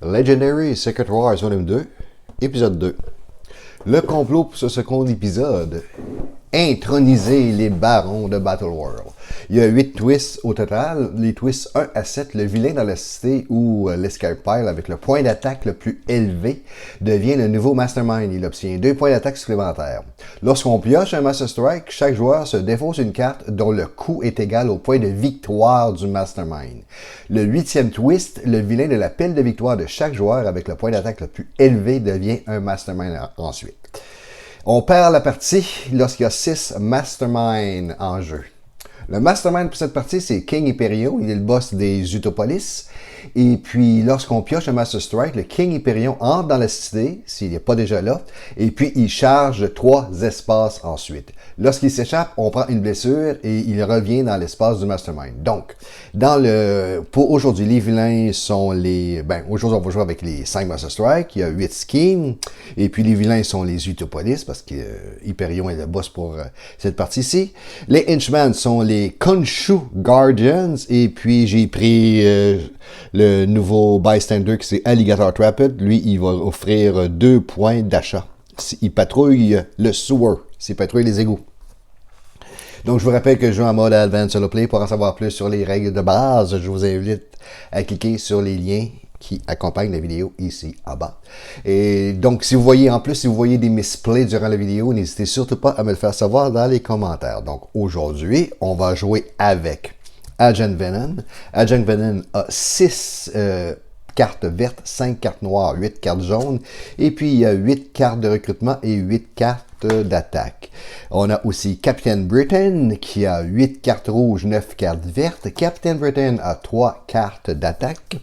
Legendary Secret Wars Volume 2, épisode 2. Le complot pour ce second épisode. Introniser les barons de Battle World. Il y a 8 twists au total. Les twists 1 à 7, le vilain dans la cité ou l'escape pile avec le point d'attaque le plus élevé devient le nouveau Mastermind. Il obtient 2 points d'attaque supplémentaires. Lorsqu'on pioche un Master Strike, chaque joueur se défausse une carte dont le coût est égal au point de victoire du Mastermind. Le 8e twist, le vilain de la pile de victoire de chaque joueur avec le point d'attaque le plus élevé devient un Mastermind ensuite. On perd la partie lorsqu'il y a 6 Masterminds en jeu. Le Mastermind pour cette partie, c'est King Hyperion. Il est le boss des Utopolis. Et puis, lorsqu'on pioche un Master Strike, le King Hyperion entre dans la cité, s'il n'est pas déjà là, et puis il charge 3 espaces ensuite. Lorsqu'il s'échappe, on prend une blessure et il revient dans l'espace du Mastermind. Donc, pour aujourd'hui, les vilains sont les... aujourd'hui, on va jouer avec les 5 Master Strike. Il y a 8 skins. Et puis, les vilains sont les Utopolis, parce que Hyperion est le boss pour cette partie-ci. Les Henchmen sont les Khonshu Guardians. Et puis, j'ai pris le nouveau bystander qui c'est Alligator Trapid. Lui, il va offrir 2 points d'achat. Il patrouille le sewer. Il patrouille les égouts. Donc, je vous rappelle que je joue en mode Advanced Solo Play. Pour en savoir plus sur les règles de base, je vous invite à cliquer sur les liens qui accompagnent la vidéo ici en bas. Et donc, si vous voyez des misplays durant la vidéo, n'hésitez surtout pas à me le faire savoir dans les commentaires. Donc, aujourd'hui, on va jouer avec Agent Venom. Agent Venom a 6 cartes vertes, 5 cartes noires, 8 cartes jaunes. Et puis, il y a 8 cartes de recrutement et 8 cartes d'attaque. On a aussi Captain Britain qui a 8 cartes rouges, 9 cartes vertes. Captain Britain a 3 cartes d'attaque.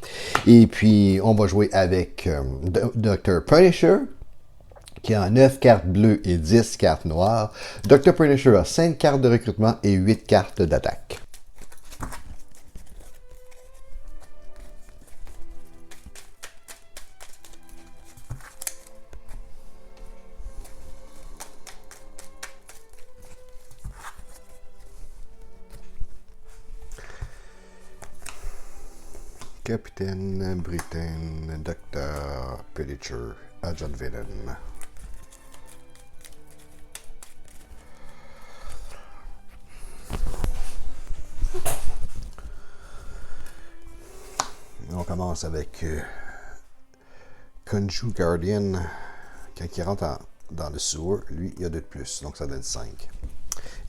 Et puis, on va jouer avec Dr. Punisher qui a 9 cartes bleues et 10 cartes noires. Dr. Punisher a 5 cartes de recrutement et 8 cartes d'attaque. Captain Britain, Dr. Punisher, Agent Venom. On commence avec Khonshu Guardian. Quand il rentre dans le sewer, lui, il a 2 de plus, donc ça donne 5.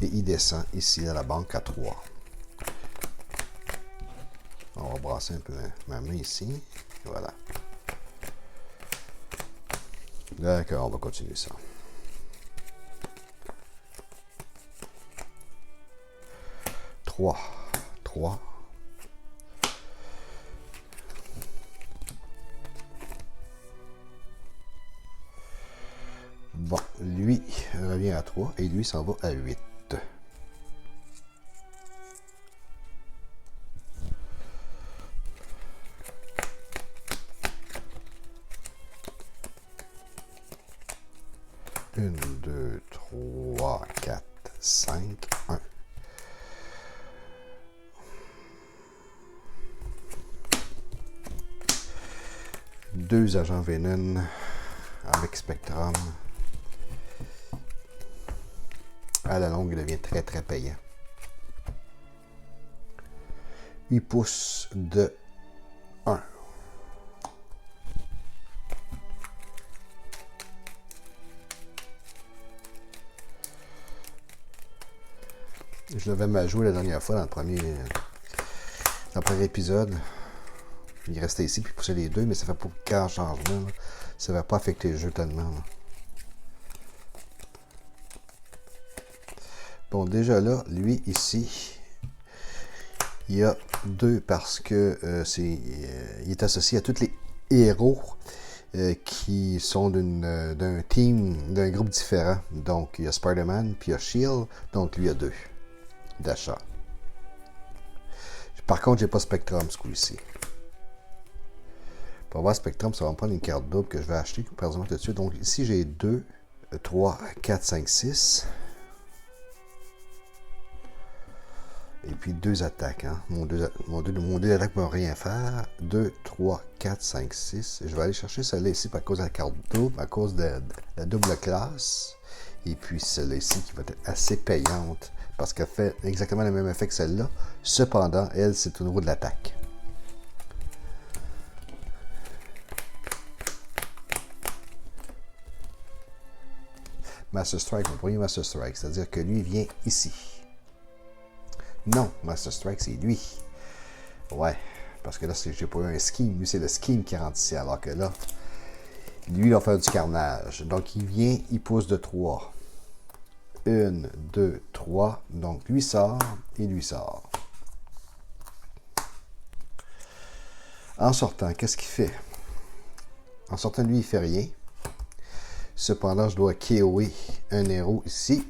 Et il descend ici à la banque à 3. On va brasser un peu ma main ici. Voilà. D'accord, on va continuer ça. Trois. Bon, lui revient à 3 et lui s'en va à 8. Une, 2, 3, 4, 5, 1. Deux agents Venom avec Spectrum. À la longue, il devient très très payant. 8 pouces de 1. Je l'avais mal joué la dernière fois dans le premier épisode. Il restait ici puis il poussait les 2, mais ça fait pas grand changement. Là. Ça va pas affecter le jeu tellement. Là. Bon, déjà là, lui ici, il y a 2 parce que il est associé à tous les héros qui sont d'un team, d'un groupe différent. Donc, il y a Spider-Man, puis il y a Shield, donc lui, il y a 2 d'achat. Par contre, j'ai pas Spectrum ce coup-ci. Pour avoir Spectrum, ça va me prendre une carte double que je vais acheter présentement tout de suite. Donc ici, j'ai 2, 3, 4, 5, 6. Et puis 2 attaques. Hein. Mon deux attaques ne vont rien faire. 2, 3, 4, 5, 6. Je vais aller chercher celle-là ici à cause de la carte double, à cause de la double classe. Et puis celle-là ici qui va être assez payante parce qu'elle fait exactement le même effet que celle-là. Cependant, elle, c'est au niveau de l'attaque. Master Strike, mon premier Master Strike, c'est-à-dire que lui vient ici. Non, Master Strike, c'est lui. Ouais, parce que là, j'ai pas eu un scheme. Lui, c'est le scheme qui rentre ici, alors que là, lui, il va faire du carnage. Donc, il vient, il pousse de 3. 1, 2, 3. Donc, lui sort et lui sort. En sortant, qu'est-ce qu'il fait? En sortant, lui, il fait rien. Cependant, je dois KO'er un héros ici.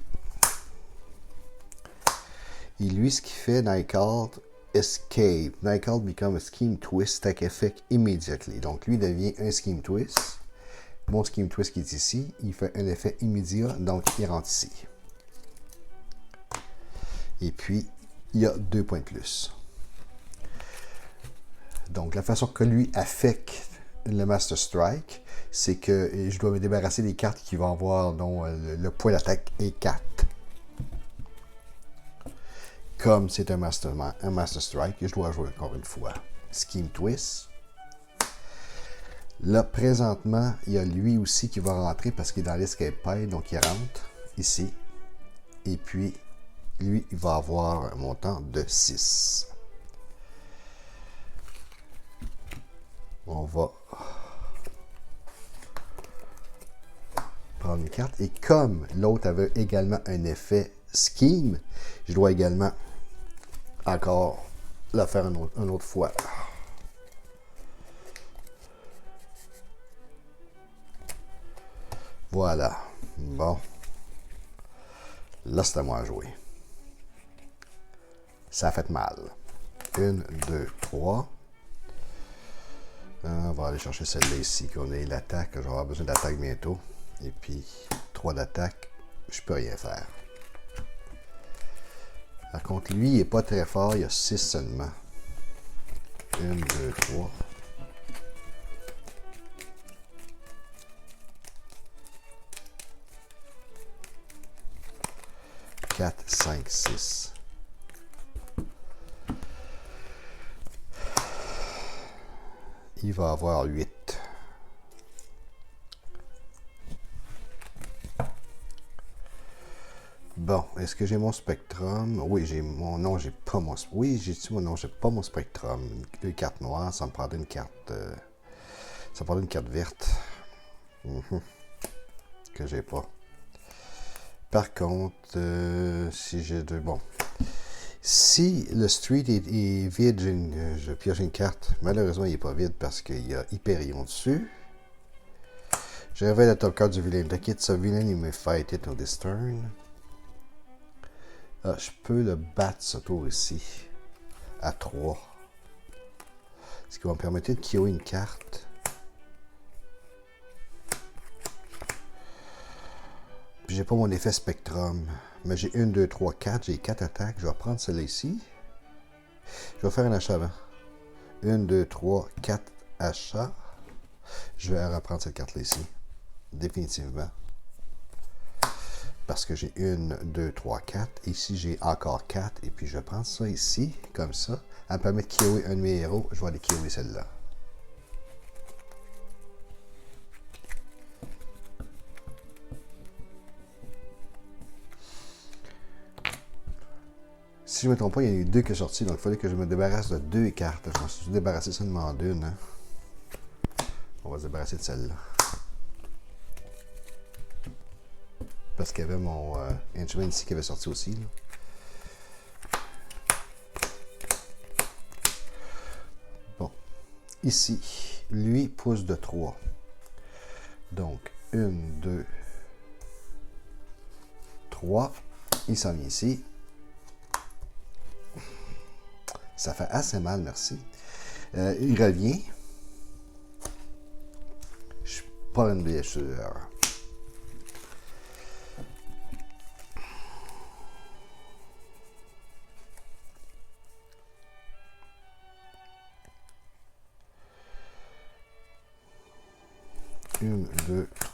Et lui, ce qu'il fait, Nightcall Escape. Nightcall become a Scheme Twist, take effect immediately. Donc, lui devient un Scheme Twist. Mon Scheme Twist qui est ici, il fait un effet immédiat, donc il rentre ici. Et puis, il y a 2 points de plus. Donc, la façon que lui affecte le Master Strike, c'est que je dois me débarrasser des cartes qui vont avoir dont le point d'attaque est 4. Comme c'est un Master Strike, je dois jouer encore une fois. Scheme Twist. Là, présentement, il y a lui aussi qui va rentrer parce qu'il est dans l'Escape Pile, donc il rentre ici. Et puis, lui, il va avoir un montant de 6. On va prendre une carte. Et comme l'autre avait également un effet Scheme, je dois également encore la faire une autre fois. Voilà. Bon. Là, c'est à moi à jouer. Ça a fait mal. 1, 2, 3. On va aller chercher celle-là ici, qu'on ait l'attaque. Je vais avoir besoin d'attaque bientôt. Et puis, 3 d'attaque, je peux rien faire. Par contre, lui, il n'est pas très fort. Il y a 6 seulement. 1, 2, 3. 4, 5, 6. Il va avoir 8. Bon, est-ce que j'ai mon Spectrum? Oui, j'ai mon nom, j'ai pas mon... Oui, j'ai-tu mon nom, j'ai pas mon Spectrum. Une carte noire, ça me prendrait une carte... ça me prendrait une carte verte. Que j'ai pas. Par contre, si j'ai deux... Bon. Si le street est vide, je pioche une carte. Malheureusement, il n'est pas vide parce qu'il y a Hyperion dessus. Je révèle la top card du vilain. T'inquiète, ce vilain, il me fight it on this turn. Ah, je peux le battre ce tour ici. À 3. Ce qui va me permettre de KO une carte. Puis j'ai pas mon effet Spectrum. Mais j'ai 1, 2, 3, 4. J'ai 4 attaques. Je vais prendre celle-là ici. Je vais faire un achat avant. 1, 2, 3, 4 achats. Je vais reprendre cette carte-là ici. Définitivement. Parce que j'ai 1, 2, 3, 4. Ici, j'ai encore 4. Et puis, je vais prendre ça ici, comme ça. Elle me permet de KO'er un de mes héros. Je vais aller KO'er celle-là. Si je ne me trompe pas, il y en a eu 2 qui sont sortis. Donc, il fallait que je me débarrasse de 2 cartes. Je m'en suis débarrassé seulement d'une. Hein. On va se débarrasser de celle-là. Parce qu'il y avait mon instrument ici qui avait sorti aussi. Là. Bon. Ici, lui pousse de 3. Donc, 1, 2, 3. Il s'en vient ici. Ça fait assez mal, merci. Il revient. Je suis pas une blessure.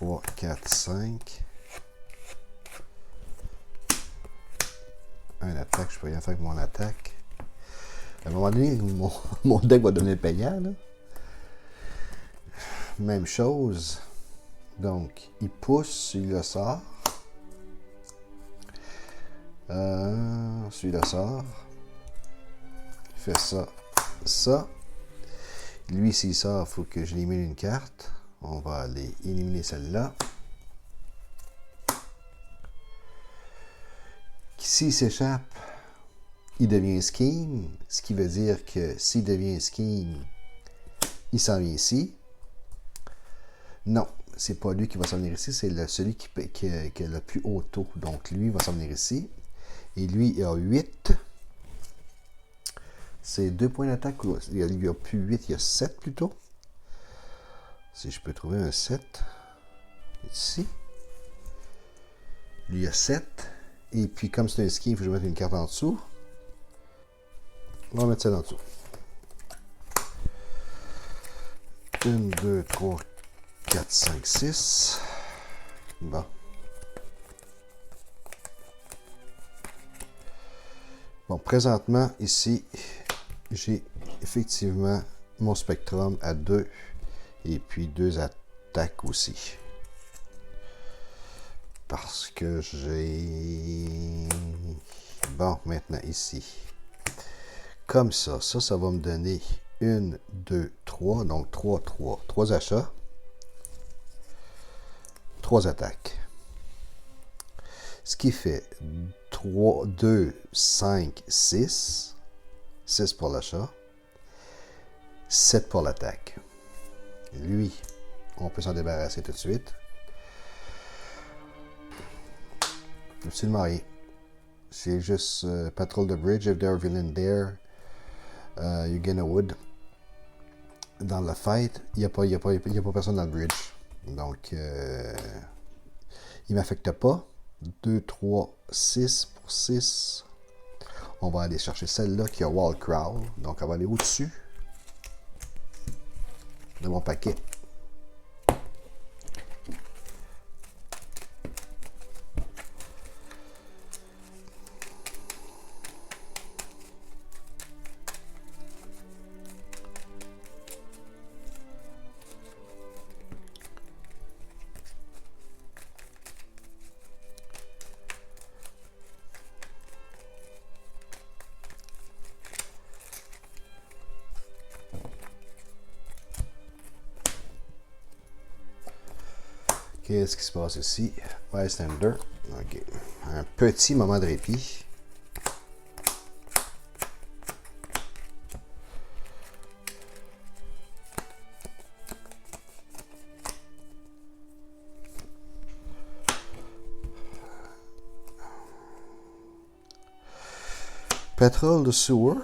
3, 4, 5. Un attaque, je peux rien faire avec mon attaque. À un moment donné, mon deck va devenir payant, là. Même chose. Donc, il pousse, il le sort. Celui-là sort. Il fait ça, ça. Lui, s'il sort, il faut que je élimine une carte. On va aller éliminer celle-là. S'il s'échappe, il devient scheme. Ce qui veut dire que s'il devient scheme, il s'en vient ici. Non, c'est pas lui qui va s'en venir ici, c'est celui qui a le plus haut taux. Donc, lui va s'en venir ici. Et lui, il a 8. C'est 2 points d'attaque. Il y a plus 8, il y a 7 plutôt. Si je peux trouver un 7. Ici. Lui, il y a 7. Et puis, comme c'est un ski, il faut que je mette une carte en dessous. On va mettre celle en dessous. 1, 2, 3, 4, 5, 6. Bon. Bon, présentement, ici, j'ai effectivement mon spectrum à 2 et puis 2 attaques aussi. Parce que j'ai... Bon, maintenant ici. Comme ça, ça va me donner 1, 2, 3, donc 3, 3. 3 achats. 3 attaques. Ce qui fait 3, 2, 5, 6. 6 pour l'achat. 7 pour l'attaque. Lui, on peut s'en débarrasser tout de suite. Absolument rien. C'est juste Patrol the Bridge, if there are villain there, you gain a wood. Dans la fight, il n'y a pas personne dans le bridge. Donc, il ne m'affecte pas. 2, 3, 6 pour 6. On va aller chercher celle-là qui a Wall Crawl. Donc, elle va aller au-dessus de mon paquet. Qu'est-ce qui se passe ici? Bystander. OK. Un petit moment de répit. Patrol de sewer.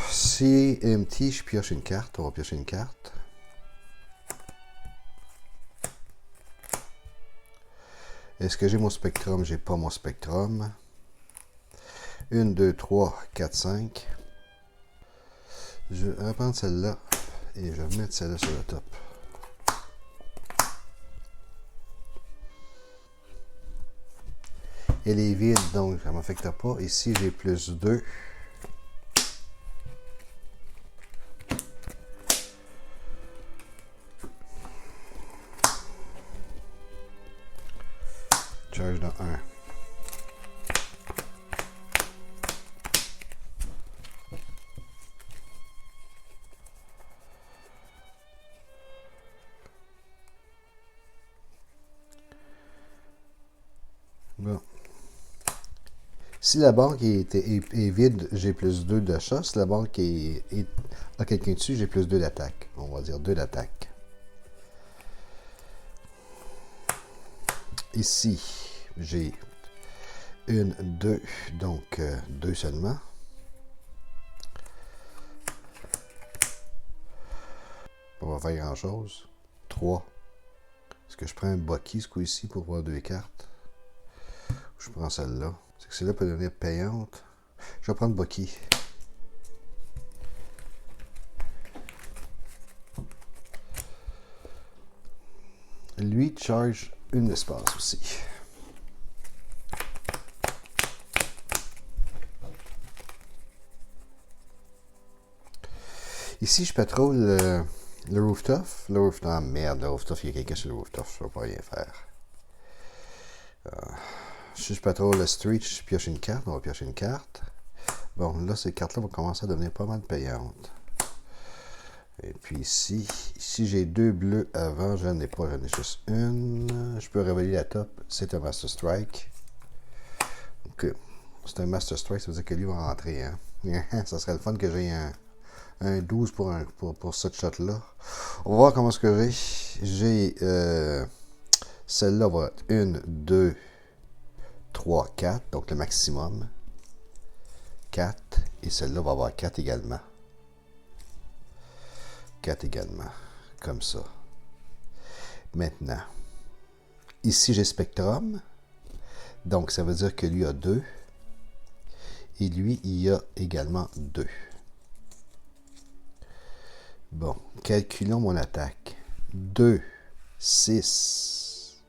Si empty, je pioche une carte. On va piocher une carte. Est-ce que j'ai mon spectrum? J'ai pas mon spectrum. 1, 2, 3, 4, 5. Je vais prendre celle-là et je vais mettre celle-là sur le top. Elle est vide, donc ça ne m'affecte pas. Ici, j'ai plus 2. Charge de 1. Bon. Si la banque est vide, j'ai plus 2 d'achat. Si la banque a quelqu'un dessus, j'ai plus 2 d'attaque. On va dire 2 d'attaque. Ici, j'ai 1, 2, donc 2 seulement. On va faire grand chose. 3. Est-ce que je prends un Bucky ce coup-ci pour voir 2 cartes? Je prends celle-là. C'est que celle-là peut devenir payante. Je vais prendre Bucky. Lui charge une espace aussi. Ici, je patrouille le rooftop. Le rooftop, ah, merde, le rooftop, il y a quelqu'un sur le rooftop, je ne peux pas rien faire. Si je patrouille le street, je pioche une carte, on va piocher une carte. Bon, là, ces cartes-là vont commencer à devenir pas mal payantes. Et puis ici j'ai 2 bleus avant, j'en ai pas, j'en ai juste une. Je peux révéler la top, c'est un Master Strike. Donc, c'est un Master Strike, ça veut dire que lui va rentrer. Hein? Ça serait le fun que j'ai un 12 pour cette shot-là. On va voir comment est-ce que j'ai. J'ai celle-là va être 1, 2, 3, 4, donc le maximum. 4, et celle-là va avoir 4 également. 4 également, comme ça. Maintenant, ici j'ai Spectrum, donc ça veut dire que lui a 2, et lui il a également 2. Bon, calculons mon attaque. 2, 6,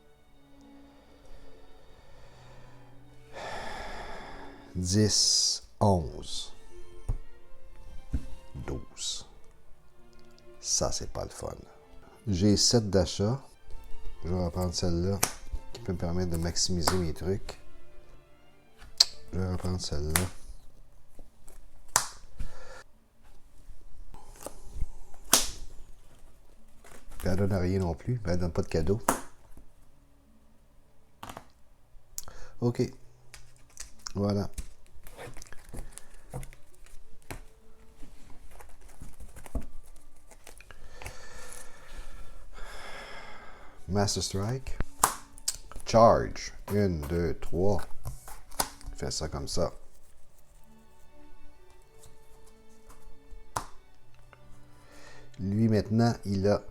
10, 11, 12. Ça, c'est pas le fun. J'ai 7 d'achat. Je vais reprendre celle-là qui peut me permettre de maximiser mes trucs. Je vais reprendre celle-là. Puis elle donne rien non plus. Elle donne pas de cadeau. OK. Voilà. Master Strike. Charge. 1, 2, 3. Fais ça comme ça. Lui maintenant, il a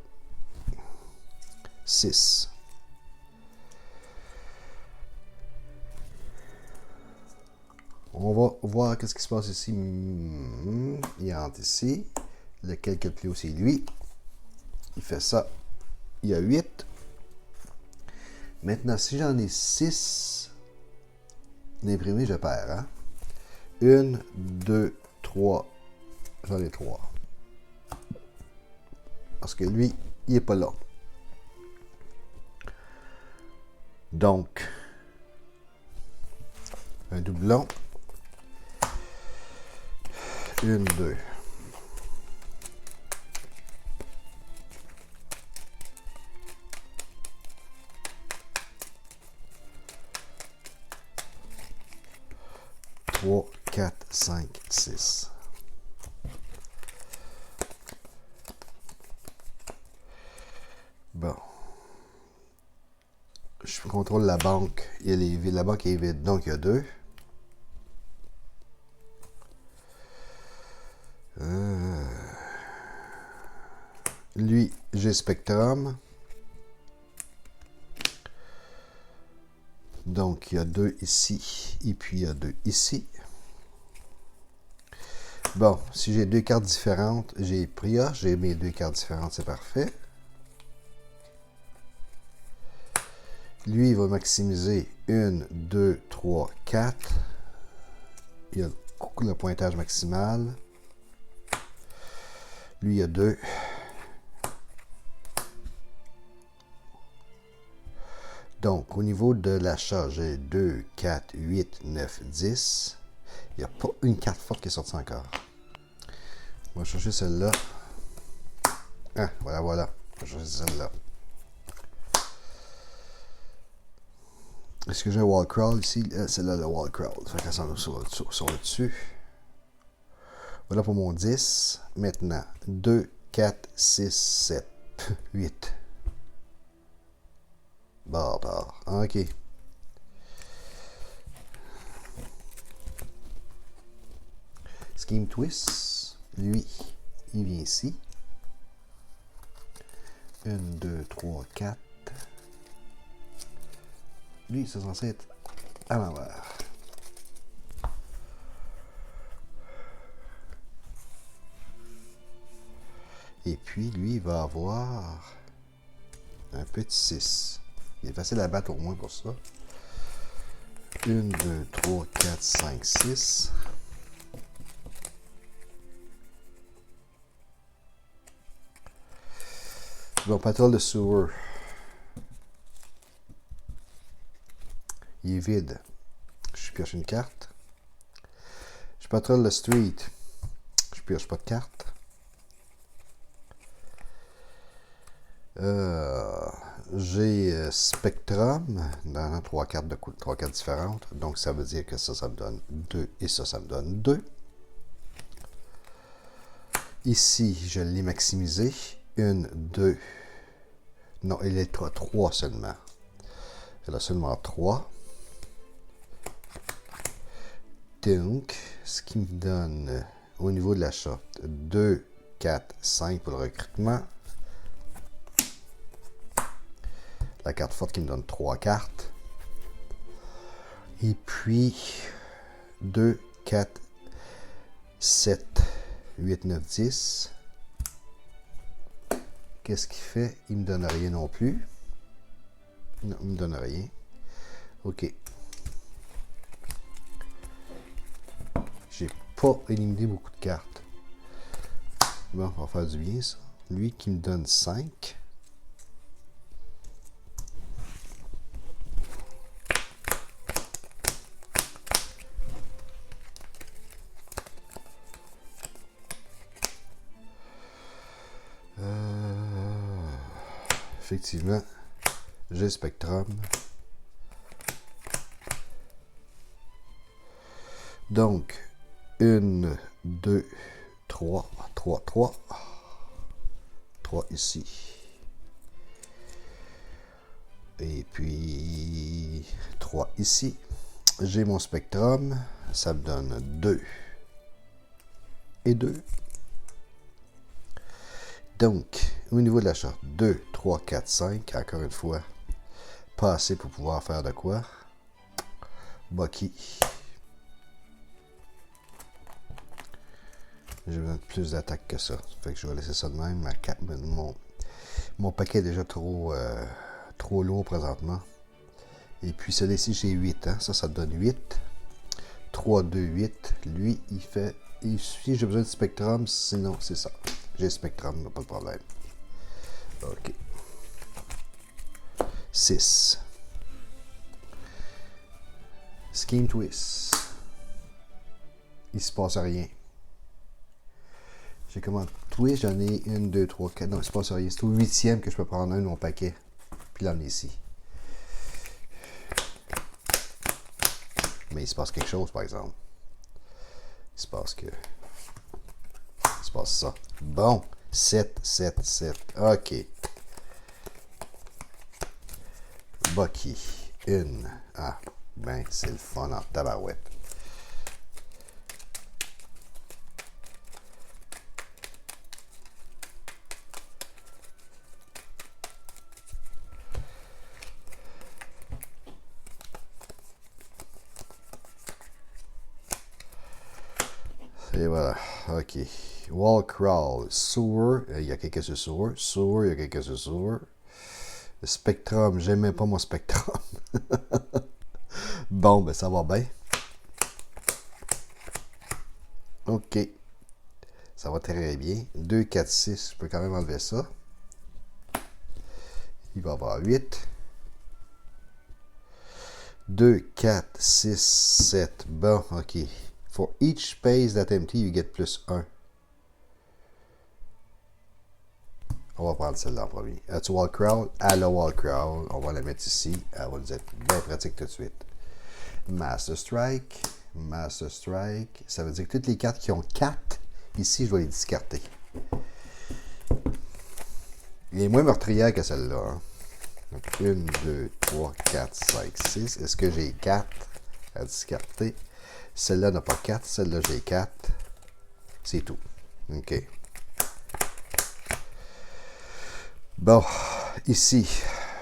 6. On va voir qu'est-ce qui se passe ici. Il entre ici. Lequel qui est le plus haut, c'est lui. Il fait ça. Il y a 8. Maintenant, si j'en ai 6 d'imprimés, je perds. Hein? 1, 2, 3. J'en ai 3. Parce que lui, il n'est pas là. Donc, un doublon. 1, 2. Trois, 4, 5, 6. Bon. Je contrôle la banque. La banque est vide, donc il y a 2. Lui, j'ai Spectrum. Donc, il y a 2 ici, et puis il y a 2 ici. Bon, si j'ai 2 cartes différentes, j'ai pioche, j'ai mes 2 cartes différentes, c'est parfait. Lui, il va maximiser 1, 2, 3, 4. Il y a le pointage maximal. Lui, il y a 2. Donc, au niveau de l'achat, j'ai 2, 4, 8, 9, 10. Il n'y a pas une carte forte qui est sortie encore. On va chercher celle-là. Ah, voilà. On va chercher celle-là. Est-ce que j'ai un wall crawl ici? Celle-là, le wall crawl. Ça fait qu'elle s'en sur le dessus. Voilà pour mon 10. Maintenant, 2, 4, 6, 7, 8. Bâtard. OK. Scheme Twist. Lui, il vient ici. 1, 2, 3, 4. Lui, c'est censé être à l'envers. Et puis, lui, il va avoir un petit 6. Il est facile à battre au moins pour ça. 1, 2, 3, 4, 5, 6. Bon, Patrol de Sewer. Il est vide. Je pioche une carte. Je patrole le Street. Je pioche pas de carte. J'ai Spectrum dans 3 cartes de 3 cartes différentes. Donc ça veut dire que ça me donne 2 et ça me donne 2. Ici, je l'ai maximisé. 1, 2. Non, il est 3 seulement. Il a seulement 3. Donc, ce qui me donne au niveau de l'achat 2, 4, 5 pour le recrutement. La carte forte qui me donne 3 cartes. Et puis 2, 4, 7, 8, 9, 10. Qu'est-ce qu'il fait? Il me donne rien non plus. Non, il me donne rien. OK. J'ai pas éliminé beaucoup de cartes. Bon, on va faire du bien, ça. Lui qui me donne 5. Effectivement, j'ai Spectrum. Donc, 1, 2, 3, 3, 3. 3 ici. Et puis 3 ici. J'ai mon Spectrum. Ça me donne 2 et 2. Donc, au niveau de l'achat, 2, 3, 4, 5. Encore une fois, pas assez pour pouvoir faire de quoi. Bucky. J'ai besoin de plus d'attaque que ça. Fait que je vais laisser ça de même. Mon paquet est déjà trop lourd présentement. Et puis celui-ci, j'ai 8. Hein? Ça donne 8. 3, 2, 8. Lui, il fait... Il suffit, j'ai besoin de Spectrum. Sinon, c'est ça. J'ai Spectrum, pas de problème. OK. 6. Scheme Twist. Il se passe rien. J'ai comment twist, j'en ai 1, 2, 3, 4. Non, il se passe rien. C'est au 8e que je peux prendre un de mon paquet. Puis l'emmener ici. Mais il se passe quelque chose, par exemple. Il se passe que... Il se passe ça. Bon. 7, 7, 7. OK. Bucky. 1. Ah. Ben, c'est le fun en tabarouette. Et voilà, ok. Wall crawl, sewer, il y a quelques sur sewer. Sewer, il y a quelques sur sewer. Le Spectrum, j'aime même pas mon Spectrum. Bon, ben ça va bien. Ok. Ça va très bien. 2, 4, 6, je peux quand même enlever ça. Il va y avoir 8. 2, 4, 6, 7. Bon, ok. For each space that empty, you get plus 1. On va prendre celle-là en premier. As-tu wall crawl? À la wall crawl. On va la mettre ici. Elle va nous être bien pratique tout de suite. Master Strike. Master Strike. Ça veut dire que toutes les cartes qui ont 4, ici, je vais les discarter. Il est moins meurtrière que celle-là. Hein. 1, 2, 3, 4, 5, 6. Est-ce que j'ai 4 à discarter? Celle-là n'a pas 4. Celle-là, j'ai 4. C'est tout. OK. Bon, ici,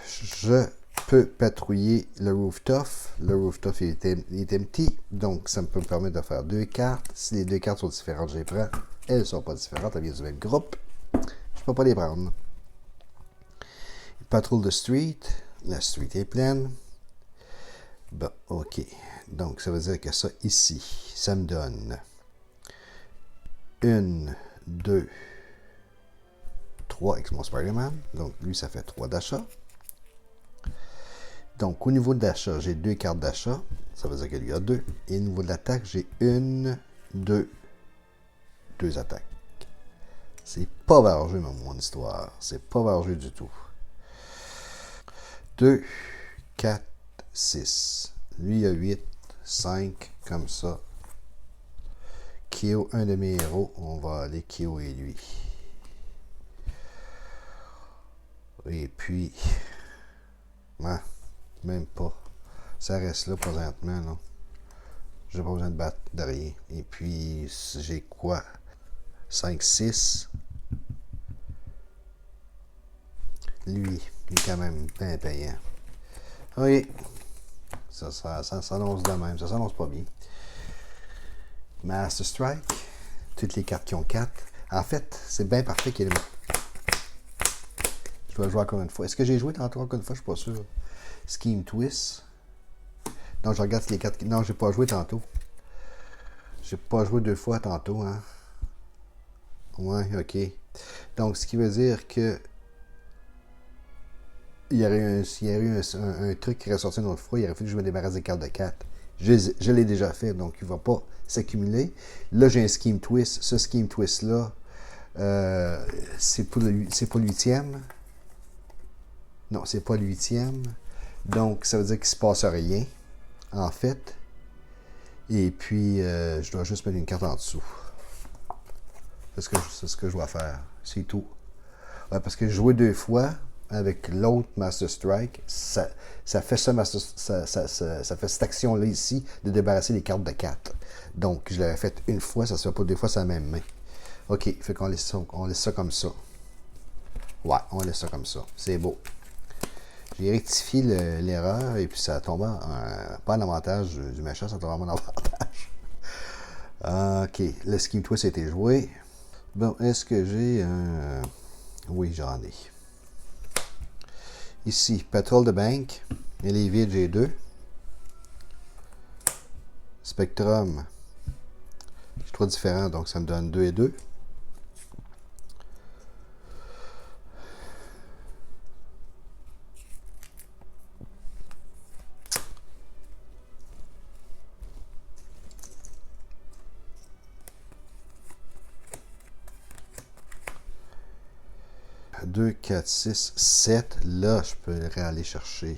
je peux patrouiller le rooftop. Le rooftop est empty. Donc, ça peut me permettre de faire 2 cartes. Si les 2 cartes sont différentes, je les prends. Elles ne sont pas différentes. Elles viennent du même groupe. Je ne peux pas les prendre. Patrol the street. La street est pleine. Bon, ok. Donc, ça veut dire que ça, ici, ça me donne 1, 2, 3 avec mon Spider-Man. Donc, lui, ça fait 3 d'achat. Donc, au niveau de l'achat, j'ai 2 cartes d'achat. Ça veut dire qu'il y a 2. Et au niveau de l'attaque, j'ai 1, 2, 2 attaques. C'est pas vargeux, mon histoire. C'est pas vargeux du tout. 2, 4, 6. Lui, il a 8, 5, comme ça. Kyo, un de mes héros. On va aller Kyo et lui. Et puis... Ouais, même pas. Ça reste là présentement, non? J'ai pas besoin de battre de rien. Et puis, j'ai quoi? 5, 6. Lui, il est quand même bien payant. Oui. Ça s'annonce de même. Ça s'annonce pas bien. Master Strike. Toutes les cartes qui ont 4. En fait, c'est bien parfait qu'il y ait... Je dois jouer encore une fois. Est-ce que j'ai joué tantôt encore une fois? Je suis pas sûr. Scheme Twist. Non, je regarde les 4... Non, j'ai pas joué tantôt. J'ai pas joué 2 fois tantôt, hein. Ouais, ok. Donc, ce qui veut dire que il y aurait eu un truc qui aurait sorti une autre fois, il aurait fallu que je me débarrasse des cartes de 4. Je l'ai déjà fait, donc il ne va pas s'accumuler. Là, j'ai un Scheme Twist. Ce Scheme Twist-là, c'est pour le 8e. Non, c'est pas le 8e. Donc, ça veut dire qu'il ne se passe rien, en fait. Et puis, je dois juste mettre une carte en dessous. C'est ce que je dois faire. C'est tout. Ouais, parce que jouer 2 fois avec l'autre Master Strike, ça fait ça fait cette action-là ici de débarrasser les cartes de 4. Donc, je l'avais fait une fois, ça se fait pas 2 fois sur la même main. Ok, fait qu'on laisse ça comme ça. Ouais, on laisse ça comme ça. C'est beau. J'ai rectifié l'erreur et puis ça tombe pas en avantage du méchant, ça tombe en avantage. Ok, le Scheme Twist a été joué. Bon, est-ce que j'ai un... Oui, j'en ai. Ici, Patrol de Bank. Elle est vide, j'ai 2. Spectrum. J'ai 3 différents, donc ça me donne 2 et 2. Deux, 4, 6, 7. Là, je peux aller chercher.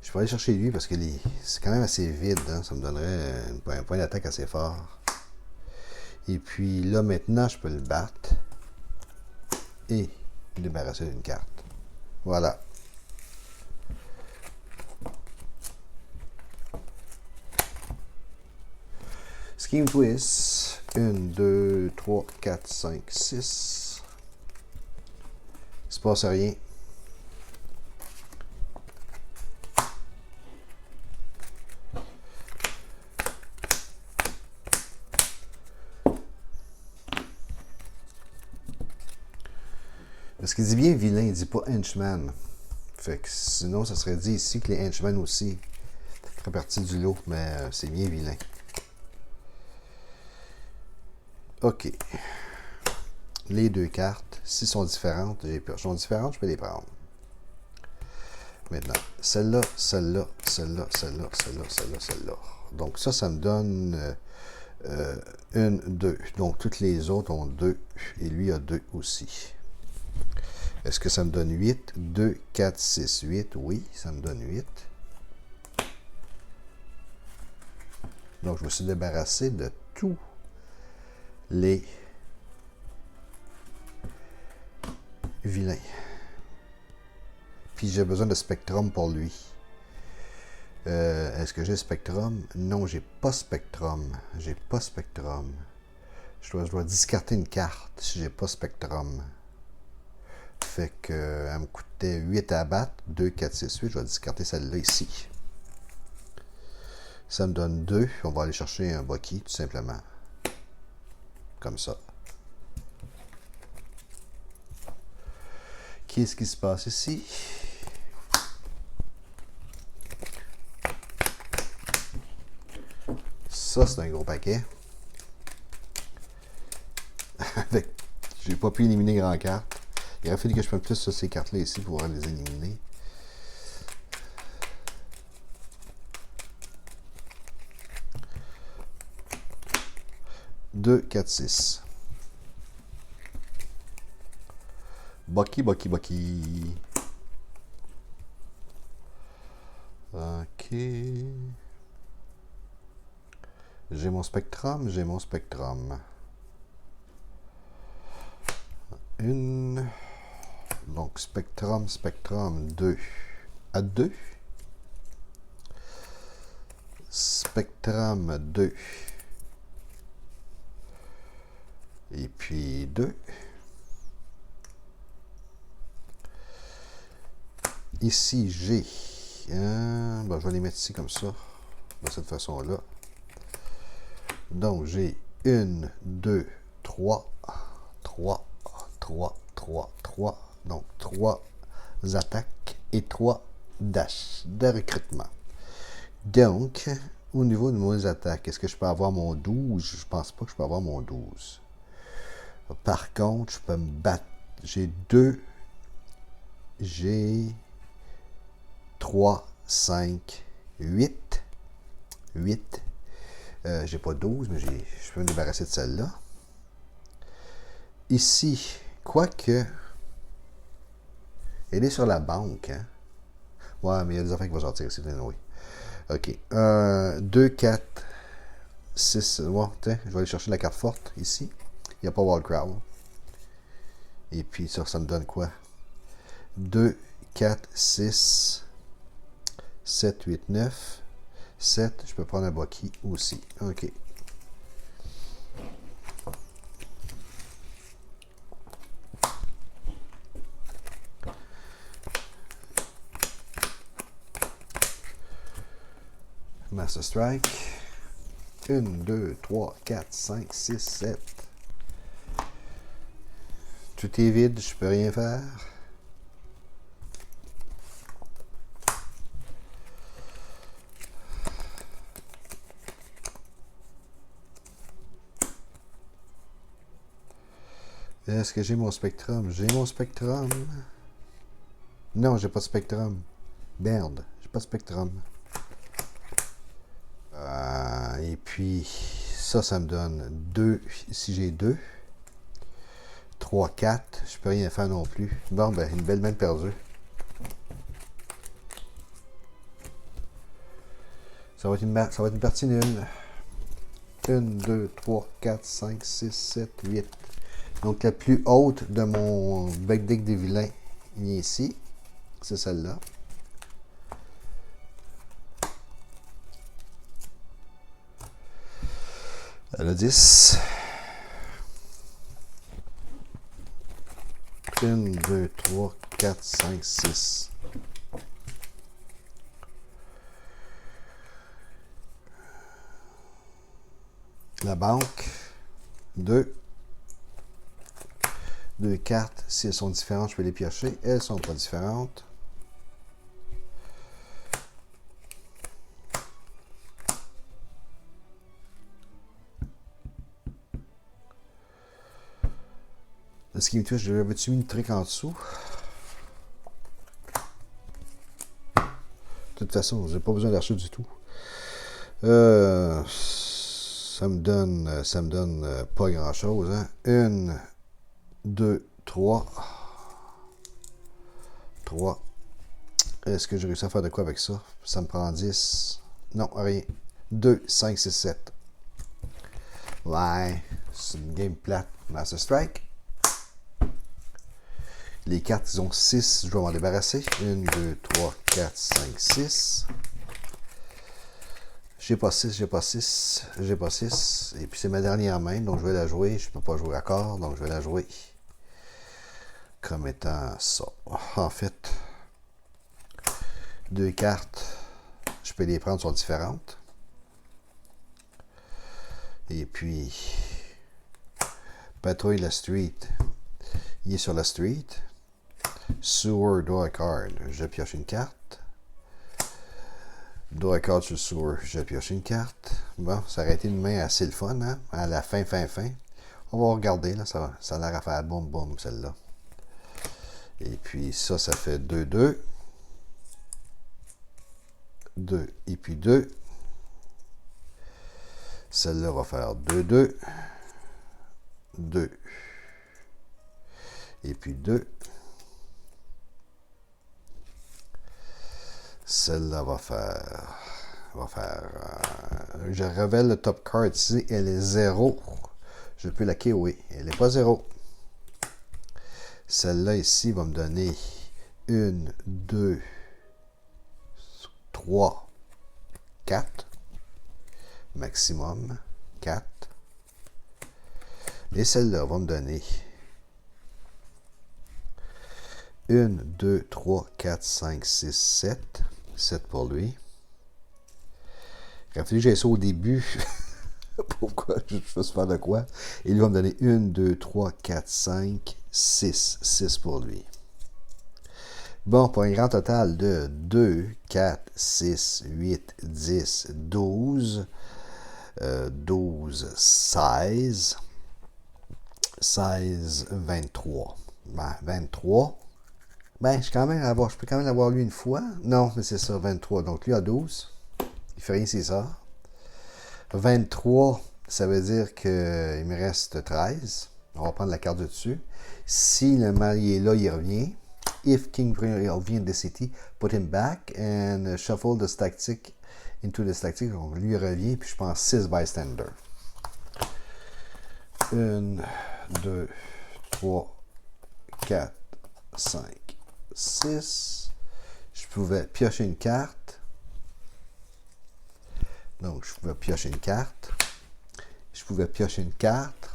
Je peux aller chercher lui parce que c'est quand même assez vide. Hein? Ça me donnerait un point d'attaque assez fort. Et puis là, maintenant, je peux le battre. Et me débarrasser d'une carte. Voilà. Scheme Twist. 1, 2, 3, 4, 5, 6. Il se passe rien. Parce qu'il dit bien vilain, il dit pas henchman. Fait que sinon, ça serait dit ici que les henchmen aussi feraient partie du lot, mais c'est bien vilain. Ok. Les 2 cartes, si sont différentes, je peux les prendre. Maintenant, celle-là, celle-là, celle-là, celle-là, celle-là, celle-là, celle-là. Donc ça me donne 1, 2. Donc toutes les autres ont 2 et lui a 2 aussi. Est-ce que ça me donne 8? 2, 4, 6, 8. Oui, ça me donne 8. Donc je me suis débarrassé de tous les vilain. Puis j'ai besoin de Spectrum pour lui. Est-ce que j'ai Spectrum? Non, j'ai pas Spectrum. J'ai pas Spectrum. Je dois discarter une carte si j'ai pas Spectrum. Fait que elle me coûtait 8 à battre. 2, 4, 6, 8. Je vais discarter celle-là ici. Ça me donne 2. On va aller chercher un Bucky, tout simplement. Comme ça. Qu'est-ce qui se passe ici? Ça, c'est un gros paquet. J'ai pas pu éliminer grand carte. Il aurait fallu que je prenne plus sur ces cartes-là ici pour pouvoir les éliminer. Deux, 4, 6. Bucky. Ok. J'ai mon spectrum. Une. Donc, spectrum, 2 à 2. Spectrum 2. Et puis 2. Ici, j'ai... je vais les mettre ici comme ça, de cette façon-là. Donc, j'ai 1, 2, 3, 3, 3, 3, 3. Donc, 3 attaques et 3 dash de recrutement. Donc, au niveau de mes attaques, est-ce que je peux avoir mon 12? Je pense pas que je peux avoir mon 12. Par contre, je peux me battre. J'ai 3, 5, 8. 8. J'ai pas 12, mais je peux me débarrasser de celle-là. Ici, quoique, elle est sur la banque. Hein? Ouais, mais il y a des affaires qui vont sortir ici. Oui. OK. 2, 4, 6. Ouais, je vais aller chercher la carte forte ici. Il n'y a pas Wall Crowd. Et puis ça me donne quoi? 2, 4, 6, 7, 8, 9. 7, je peux prendre un Bucky aussi. OK. Master Strike. 1, 2, 3, 4, 5, 6, 7. Tout est vide, je peux rien faire. Est-ce que j'ai mon spectrum? J'ai mon spectrum. Non, j'ai pas de spectrum. Merde, j'ai pas de spectrum. Et puis, ça me donne 2. Si j'ai 2. 3, 4. Je peux rien faire non plus. Bon, ben, une belle main perdue. Ça va être une partie nulle. 1, 2, 3, 4, 5, 6, 7, 8. Donc, la plus haute de mon deck des vilains est ici. C'est celle-là. Elle a 10. 1, 2, 3, 4, 5, 6. La banque. 2. 2 cartes. Si elles sont différentes, je peux les piocher. Elles ne sont pas différentes. Ce qui me touche, j'avais-tu mis une trick en dessous? De toute façon, j'ai pas besoin d'acheter du tout. Ça me donne pas grand-chose. Hein? 1, 2, 3. 3. Est-ce que j'ai réussi à faire de quoi avec ça? Ça me prend 10. Non, rien. 2, 5, 6, 7. Ouais, c'est une game plate. Master Strike. Les cartes, ils ont 6. Je vais m'en débarrasser. 1, 2, 3, 4, 5, 6. J'ai pas 6, j'ai pas 6. J'ai pas 6. Et puis c'est ma dernière main, donc je vais la jouer. Je peux pas jouer à corps, donc je vais la jouer comme étant ça. En fait, 2 cartes, je peux les prendre, sont différentes. Et puis, patrouille la street. Il est sur la street. Sewer draw a card. Je pioche une carte. Draw a card sur le sewer. J'ai pioché une carte. Bon, ça aurait été une main assez le fun, hein? À la fin. On va regarder, là. Ça a l'air à faire boum boum, celle-là. Et puis ça fait 2-2. 2 et puis 2. Celle-là va faire 2-2. 2. Et puis 2. Celle-là va faire... je révèle le top card ici. Elle est 0. Je peux la KOE. Elle n'est pas 0. Celle-là ici va me donner 1, 2, 3, 4. Maximum 4. Et celle-là va me donner 1, 2, 3, 4, 5, 6, 7. 7 pour lui. Il a fallu que j'aille ça au début. Pourquoi je fasse faire de quoi? Et lui va me donner 1, 2, 3, 4, 5, 6. 6 pour lui. Bon, pour un grand total de 2, 4, 6, 8, 10, 12. 12, 16. 16, 23. Ben, 23. Ben, je peux quand même avoir lui une fois. Non, mais c'est ça, 23. Donc, lui a 12. Il fait rien, c'est ça. 23, ça veut dire qu'il me reste 13. On va prendre la carte de dessus. Si le mari est là, il revient. If King revient in the city, put him back and shuffle the stack tick into the stack tick. Donc, lui revient, puis je pense 6 bystander. 1, 2, 3, 4, 5, 6. Je pouvais piocher une carte. Donc, je pouvais piocher une carte. Je pouvais piocher une carte.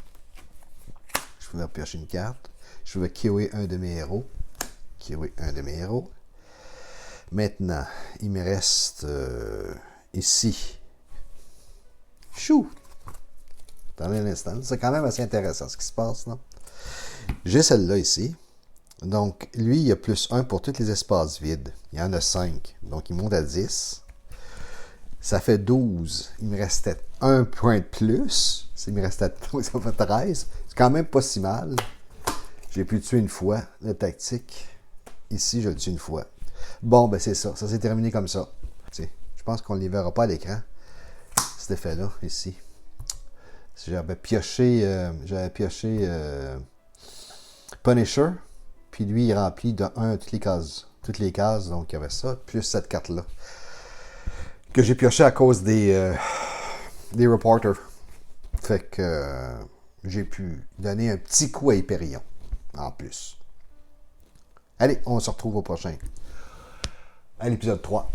Je pouvais piocher une carte. Je pouvais KOE un de mes héros. KOE un de mes héros. Maintenant, il me reste ici. Chou! Attendez un instant. C'est quand même assez intéressant ce qui se passe, non? J'ai celle-là ici. Donc, lui, il a plus 1 pour tous les espaces vides. Il y en a 5. Donc, il monte à 10. Ça fait 12. Il me restait 1 point de plus. Il me restait ça fait 13. C'est quand même pas si mal. J'ai pu le tuer une fois. La tactique. Ici, je le tue une fois. Bon, ben c'est ça. Ça s'est terminé comme ça. T'sais, je pense qu'on ne les verra pas à l'écran. Cet effet-là, ici. J'avais pioché Punisher. Puis lui, il remplit de 1 toutes les cases. Toutes les cases. Donc, il y avait ça. Plus cette carte-là. Que j'ai pioché à cause des reporters. Fait que j'ai pu donner un petit coup à Hyperion. En plus. Allez, on se retrouve au prochain. À l'épisode 3.